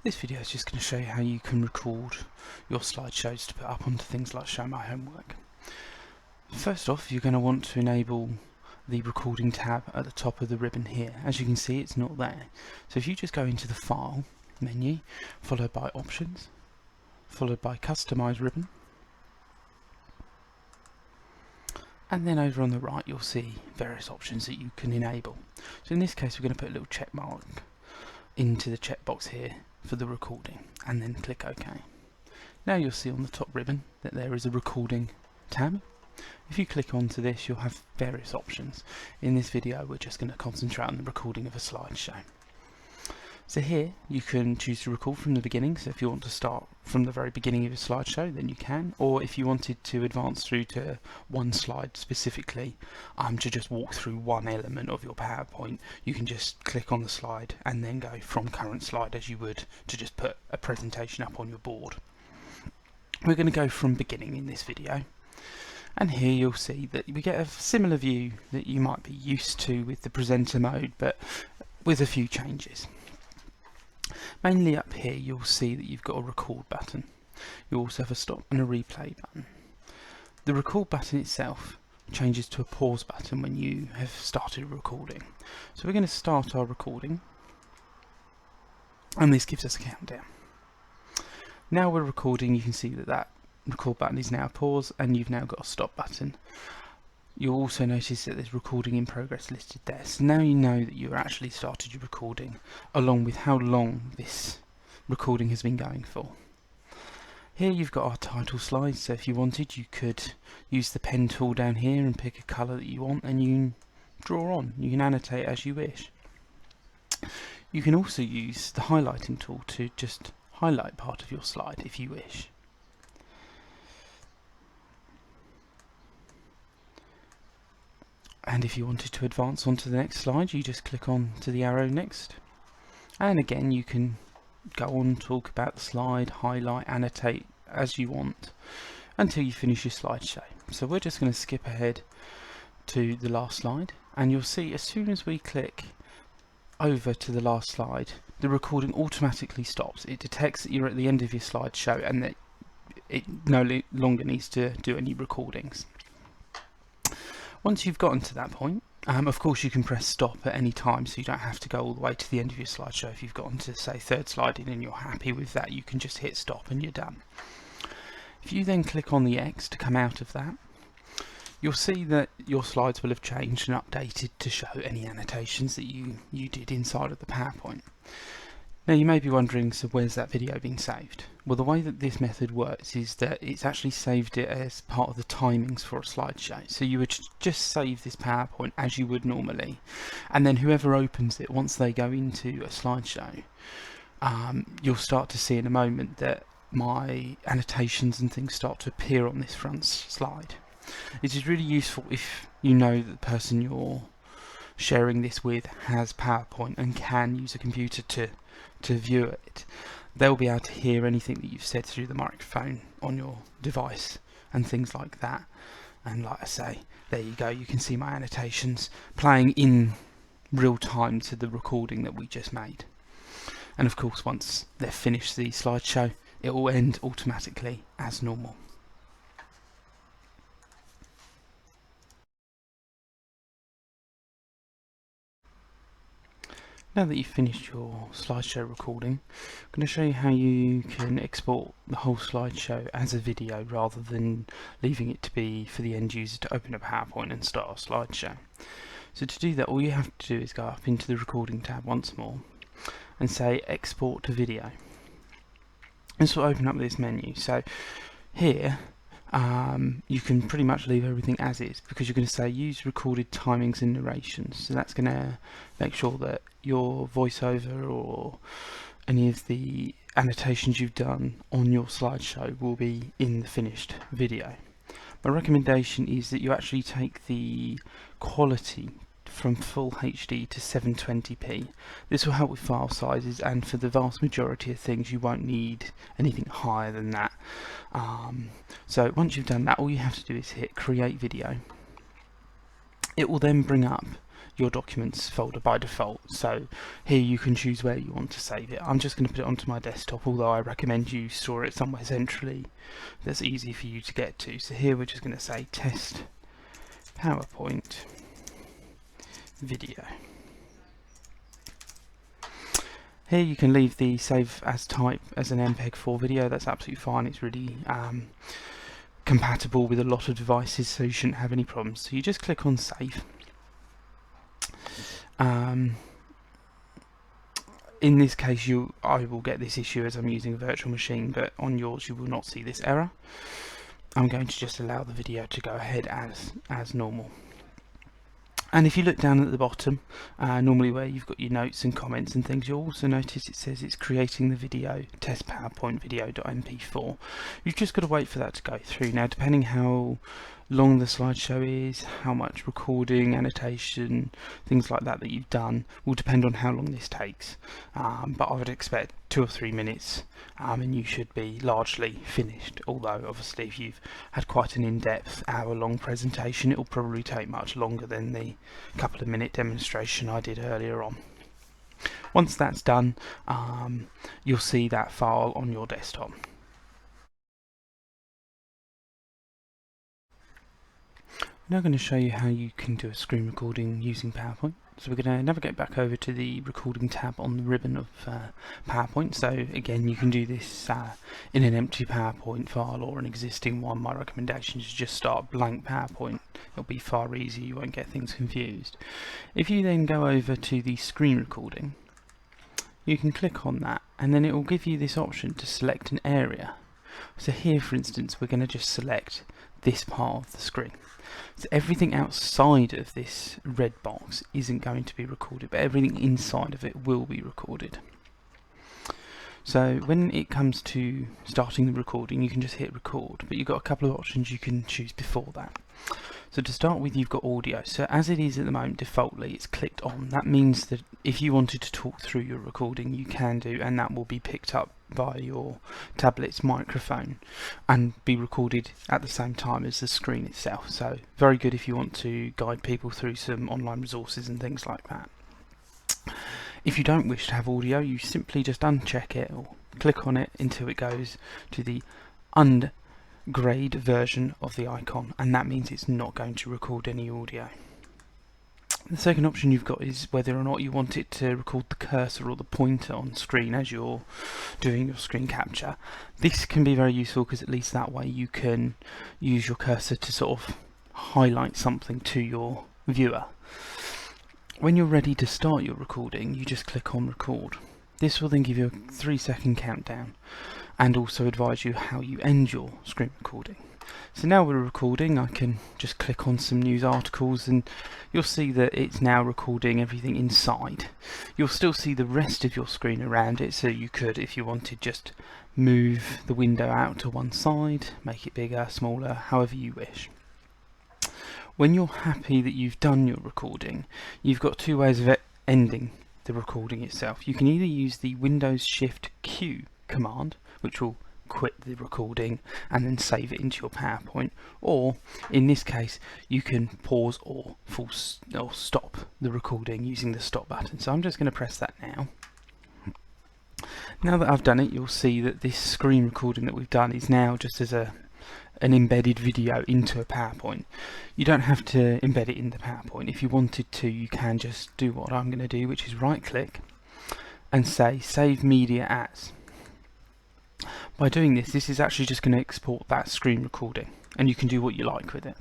This video is just going to show you how you can record your slideshows to put up onto things like Show My Homework. First off, you're going to want to enable the recording tab at the top of the ribbon here. As you can see, it's not there. So if you just go into the File menu, followed by Options, followed by Customize Ribbon, and then over on the right you'll see various options that you can enable. So in this case we're going to put a little check mark into the checkbox here for the recording and then click OK. Now you'll see on the top ribbon that there is a recording tab. If you click onto this you'll have various options. In this video we're just going to concentrate on the recording of a slideshow. So here you can choose to record from the beginning, so if you want to start from the very beginning of your slideshow then you can, or if you wanted to advance through to one slide specifically to just walk through one element of your PowerPoint, you can just click on the slide and then go from current slide as you would to just put a presentation up on your board. We're going to go from beginning in this video, and here you'll see that we get a similar view that you might be used to with the presenter mode, but with a few changes. Mainly up here you'll see that you've got a record button. You also have a stop and a replay button. The record button itself changes to a pause button when you have started recording. So we're going to start our recording, and this gives us a countdown. Now we're recording, you can see that that record button is now pause, and you've now got a stop button. You'll also notice that there's recording in progress listed there, so now you know that you've actually started your recording, along with how long this recording has been going for. Here you've got our title slide, so if you wanted you could use the pen tool down here and pick a colour that you want, and you can draw on, you can annotate as you wish. You can also use the highlighting tool to just highlight part of your slide if you wish. And if you wanted to advance onto the next slide, you just click on to the arrow next. And again, you can go on, talk about the slide, highlight, annotate as you want until you finish your slideshow. So we're just going to skip ahead to the last slide, and you'll see as soon as we click over to the last slide, the recording automatically stops. It detects that you're at the end of your slideshow and that it no longer needs to do any recordings. Once you've gotten to that point, of course you can press stop at any time, so you don't have to go all the way to the end of your slideshow. If you've gotten to say third slide in and you're happy with that, you can just hit stop and you're done. If you then click on the X to come out of that, you'll see that your slides will have changed and updated to show any annotations that you did inside of the PowerPoint. Now you may be wondering, so where's that video being saved? Well, the way that this method works is that it's actually saved it as part of the timings for a slideshow. So you would just save this PowerPoint as you would normally, and then whoever opens it, once they go into a slideshow, you'll start to see in a moment that my annotations and things start to appear on this front slide. It is really useful if you know that the person you're sharing this with has PowerPoint and can use a computer to view it. They'll be able to hear anything that you've said through the microphone on your device and things like that. And like I say, there you go, you can see my annotations playing in real time to the recording that we just made. And of course once they've finished the slideshow, it will end automatically as normal. Now that you've finished your slideshow recording, I'm going to show you how you can export the whole slideshow as a video rather than leaving it to be for the end user to open a PowerPoint and start a slideshow. So to do that, all you have to do is go up into the recording tab once more and say export to video. This will open up this menu. So here you can pretty much leave everything as is, because you're going to say use recorded timings and narrations. So that's going to make sure that your voiceover or any of the annotations you've done on your slideshow will be in the finished video. My recommendation is that you actually take the quality from full HD to 720p. This will help with file sizes, and for the vast majority of things you won't need anything higher than that. So once you've done that, all you have to do is hit create video. It will then bring up your documents folder by default. So here you can choose where you want to save it. I'm just going to put it onto my desktop, although I recommend you store it somewhere centrally that's easy for you to get to. So here we're just going to say test PowerPoint video. Here you can leave the save as type as an MPEG-4 video. That's absolutely fine. It's really compatible with a lot of devices, so you shouldn't have any problems. So you just click on save. In this case I will get this issue as I'm using a virtual machine, but on yours you will not see this error. I'm going to just allow the video to go ahead as normal. And if you look down at the bottom, normally where you've got your notes and comments and things, you'll also notice it says it's creating the video, test PowerPoint video.mp4. You've just got to wait for that to go through. Now, depending how long the slideshow is, how much recording, annotation, things like that you've done, will depend on how long this takes. But I would expect 2 or 3 minutes, and you should be largely finished. Although, obviously, if you've had quite an in-depth hour-long presentation, it will probably take much longer than the couple of minute demonstration I did earlier on. Once that's done, you'll see that file on your desktop. I'm now going to show you how you can do a screen recording using PowerPoint. So we're going to navigate back over to the recording tab on the ribbon of PowerPoint. So again, you can do this in an empty PowerPoint file or an existing one. My recommendation is just start blank PowerPoint. It'll be far easier, you won't get things confused. If you then go over to the screen recording, you can click on that and then it will give you this option to select an area. So here, for instance, we're going to just select this part of the screen. So everything outside of this red box isn't going to be recorded, but everything inside of it will be recorded. So when it comes to starting the recording, you can just hit record, but you've got a couple of options you can choose before that. So to start with, you've got audio. So as it is at the moment, defaultly it's clicked on. That means that if you wanted to talk through your recording, you can do, and that will be picked up by your tablet's microphone and be recorded at the same time as the screen itself. So very good if you want to guide people through some online resources and things like that. If you don't wish to have audio, you simply just uncheck it or click on it until it goes to the ungrayed version of the icon, and that means it's not going to record any audio. The second option you've got is whether or not you want it to record the cursor or the pointer on screen as you're doing your screen capture. This can be very useful because at least that way you can use your cursor to sort of highlight something to your viewer. When you're ready to start your recording, you just click on record. This will then give you a 3-second countdown and also advise you how you end your screen recording. So now we're recording, I can just click on some news articles and you'll see that it's now recording everything inside. You'll still see the rest of your screen around it, so you could, if you wanted, just move the window out to one side, make it bigger, smaller, however you wish. When you're happy that you've done your recording, you've got 2 ways of ending the recording itself. You can either use the Windows Shift Q command, which will quit the recording and then save it into your PowerPoint, or in this case you can pause or stop the recording using the stop button. So I'm just going to press that now. Now that I've done it, you'll see that this screen recording that we've done is now just as an embedded video into a PowerPoint. You don't have to embed it in the PowerPoint. If you wanted to, you can just do what I'm going to do, which is right click and say save media as. By doing this, this is actually just going to export that screen recording, and you can do what you like with it.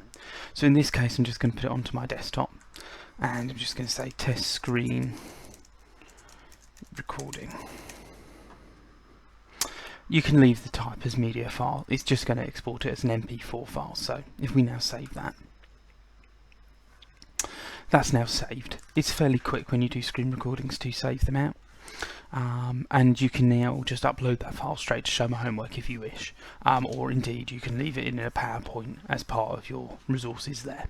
So in this case, I'm just going to put it onto my desktop, and I'm just going to say test screen recording. You can leave the type as media file. It's just going to export it as an MP4 file. So if we now save that, that's now saved. It's fairly quick when you do screen recordings to save them out. And you can now just upload that file straight to show my homework if you wish, or indeed you can leave it in a PowerPoint as part of your resources there.